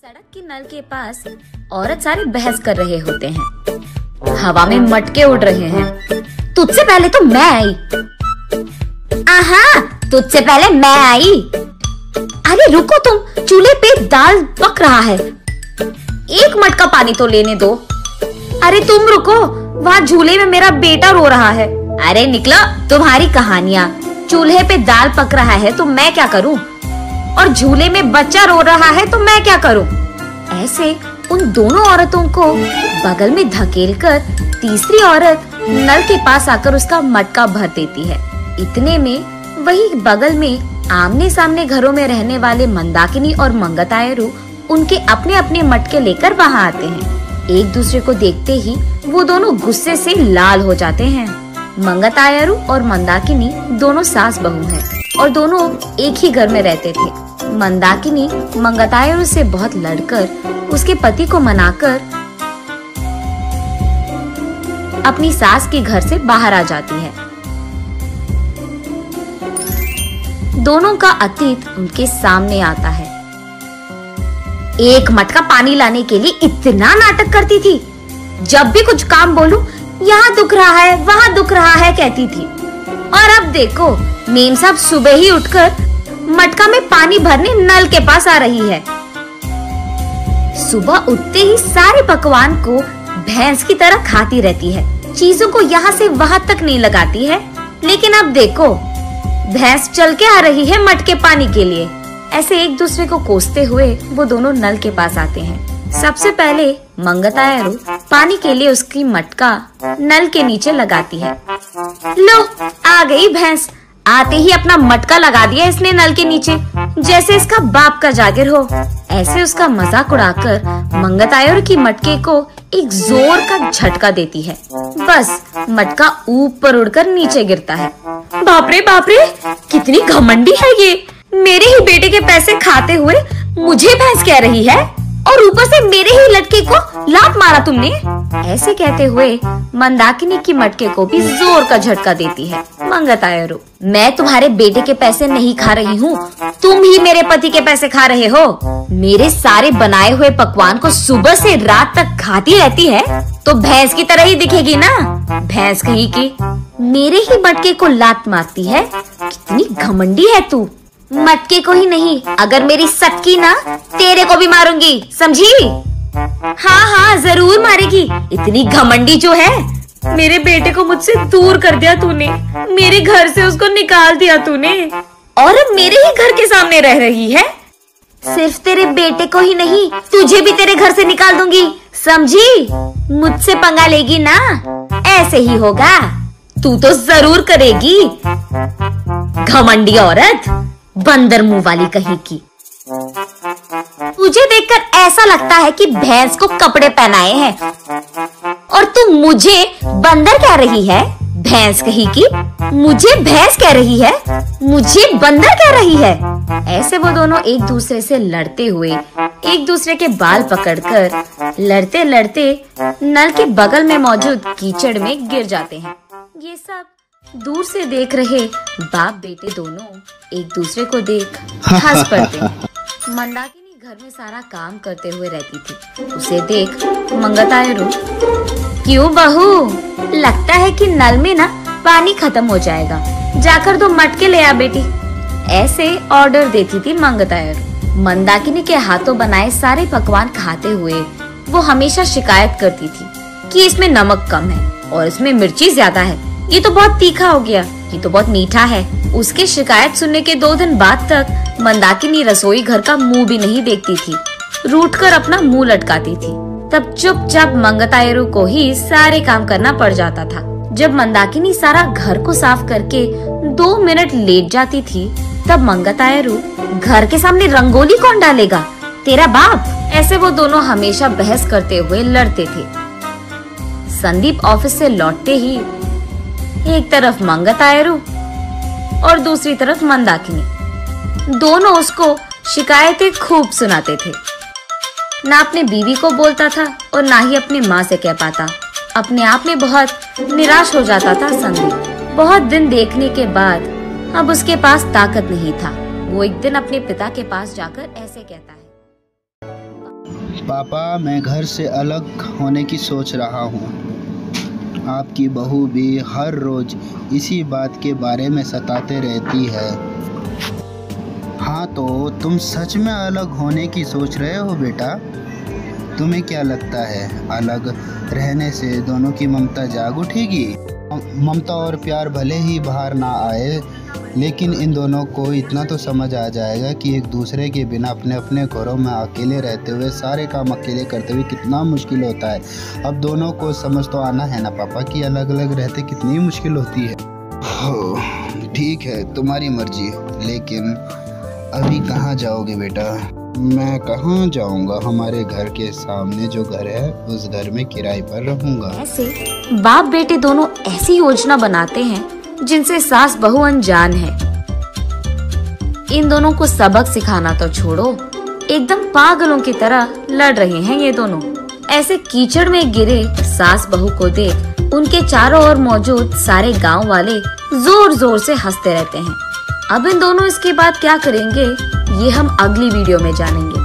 सड़क के नल के पास औरत सारे बहस कर रहे होते हैं। हवा में मटके उड़ रहे हैं। तुझसे पहले तो मैं आई। आहा, तुझसे पहले मैं आई। अरे रुको तुम, चूल्हे पे दाल पक रहा है, एक मटका पानी तो लेने दो। अरे तुम रुको, वहाँ झूले में मेरा बेटा रो रहा है। अरे निकलो तुम्हारी कहानियाँ। चूल्हे पे दाल पक रहा है तो मैं क्या करूँ, और झूले में बच्चा रो रहा है तो मैं क्या करूं? ऐसे उन दोनों औरतों को बगल में धकेलकर तीसरी औरत नल के पास आकर उसका मटका भर देती है। इतने में वही बगल में आमने सामने घरों में रहने वाले मंदाकिनी और मंगतायरू उनके अपने अपने मटके लेकर वहां आते हैं। एक दूसरे को देखते ही वो दोनों गुस्से से लाल हो जाते हैं। मंगतायरू और मंदाकिनी दोनों सास बहू हैं और दोनों एक ही घर में रहते थे। मंदाकिनी मंगतायरू से बहुत लड़कर उसके पति को मनाकर अपनी सास के घर से बाहर आ जाती है। दोनों का अतीत उनके सामने आता है। एक मटका पानी लाने के लिए इतना नाटक करती थी, जब भी कुछ काम बोलूं यहाँ दुख रहा है वहाँ दुख रहा है कहती थी। और अब देखो मेम साहब सुबह ही उठकर मटका में पानी भरने नल के पास आ रही है। सुबह उठते ही सारे पकवान को भैंस की तरह खाती रहती है, चीजों को यहाँ से वहाँ तक नहीं लगाती है। लेकिन अब देखो भैंस चल के आ रही है मटके पानी के लिए। ऐसे एक दूसरे को कोसते हुए वो दोनों नल के पास आते हैं। सबसे पहले मंगतायरू पानी के लिए उसकी मटका नल के नीचे लगाती है। लो आ गई भैंस, आते ही अपना मटका लगा दिया इसने नल के नीचे, जैसे इसका बाप का जागिर हो। ऐसे उसका मजाक उड़ाकर मंगतायरू की मटके को एक जोर का झटका देती है। बस मटका ऊपर उड़कर नीचे गिरता है। बाप रे, कितनी घमंडी है ये, मेरे ही बेटे के पैसे खाते हुए मुझे भैंस कह रही है, और ऊपर से मेरे ही लटके को लात मारा तुमने। ऐसे कहते हुए मंदाकिनी की मटके को भी जोर का झटका देती है। मंगतायरू, मैं तुम्हारे बेटे के पैसे नहीं खा रही हूँ, तुम ही मेरे पति के पैसे खा रहे हो। मेरे सारे बनाए हुए पकवान को सुबह से रात तक खाती रहती है तो भैंस की तरह ही दिखेगी ना। भैंस कहीं की मेरे ही मटके को लात मारती है, कितनी घमंडी है तू। मटके को ही नहीं, अगर मेरी सटकी ना तेरे को भी मारूंगी, समझी? हाँ जरूर मारेगी। इतनी घमंडी जो है, मेरे बेटे को मुझसे दूर कर दिया तूने, मेरे घर से उसको निकाल दिया तूने, और अब मेरे ही घर के सामने रह रही है। सिर्फ तेरे बेटे को ही नहीं, तुझे भी तेरे घर से निकाल दूंगी, समझी? मुझसे पंगा लेगी ना, ऐसे ही होगा, तू तो जरूर करेगी। घमंडी औरत, बंदर मुंह वाली कहीं की। तुझे देखकर ऐसा लगता है कि भैंस को कपड़े पहनाए हैं, और तू मुझे बंदर कह रही है। भैंस कहीं की मुझे भैंस कह रही है, मुझे बंदर कह रही है। ऐसे वो दोनों एक दूसरे से लड़ते हुए एक दूसरे के बाल पकड़कर लड़ते लड़ते नल के बगल में मौजूद कीचड़ में गिर जाते हैं। ये सब दूर से देख रहे बाप बेटे दोनों एक दूसरे को देख हंस पड़ते हैं। मंदाकिनी घर में सारा काम करते हुए रहती थी। उसे देख मंगतायरू, क्यों बहू, लगता है कि नल में ना पानी खत्म हो जाएगा, जाकर 2 मटके ले आ बेटी। ऐसे ऑर्डर देती थी मंगतायरू। मंदाकिनी के हाथों बनाए सारे पकवान खाते हुए वो हमेशा शिकायत करती थी कि इसमें नमक कम है और इसमें मिर्ची ज्यादा है, ये तो बहुत तीखा हो गया, ये तो बहुत मीठा है। उसकी शिकायत सुनने के 2 दिन बाद तक मंदाकिनी रसोई घर का मुंह भी नहीं देखती थी, रूठकर अपना मुंह लटकाती थी। तब चुपचाप मंगतायरू को ही सारे काम करना पड़ जाता था। जब मंदाकिनी सारा घर को साफ करके 2 मिनट लेट जाती थी, तब मंगतायरू, घर के सामने रंगोली कौन डालेगा, तेरा बाप। ऐसे वो दोनों हमेशा बहस करते हुए लड़ते थे। संदीप ऑफिस से लौटते ही एक तरफ मंगतायरू और दूसरी तरफ मंदाकिनी, दोनों उसको शिकायतें खूब सुनाते थे। ना अपने बीवी को बोलता था और ना ही अपनी माँ से कह पाता। अपने आप में बहुत निराश हो जाता था संदीप। बहुत दिन देखने के बाद अब उसके पास ताकत नहीं था। वो एक दिन अपने पिता के पास जाकर ऐसे कहता है। पापा, मैं घर से अलग होने की सोच रहा हूँ। आपकी बहू भी हर रोज़ इसी बात के बारे में सताते रहती है। हाँ, तो तुम सच में अलग होने की सोच रहे हो बेटा? तुम्हें क्या लगता है, अलग रहने से दोनों की ममता जाग उठेगी? ममता और प्यार भले ही बाहर ना आए, लेकिन इन दोनों को इतना तो समझ आ जाएगा कि एक दूसरे के बिना अपने अपने घरों में अकेले रहते हुए सारे काम अकेले करते हुए कितना मुश्किल होता है। अब दोनों को समझ तो आना है ना पापा कि अलग अलग रहते कितनी मुश्किल होती है। ठीक है, तुम्हारी मर्जी, लेकिन अभी कहाँ जाओगे बेटा? मैं कहाँ जाऊँगा, हमारे घर के सामने जो घर है उस घर में किराए पर रहूँगा। ऐसे बाप बेटे दोनों ऐसी योजना बनाते हैं जिनसे सास बहू अनजान है। इन दोनों को सबक सिखाना तो छोड़ो, एकदम पागलों की तरह लड़ रहे हैं ये दोनों। ऐसे कीचड़ में गिरे सास बहू को देख उनके चारों ओर मौजूद सारे गांव वाले जोर जोर से हंसते रहते हैं। अब इन दोनों इसके बाद क्या करेंगे, ये हम अगली वीडियो में जानेंगे।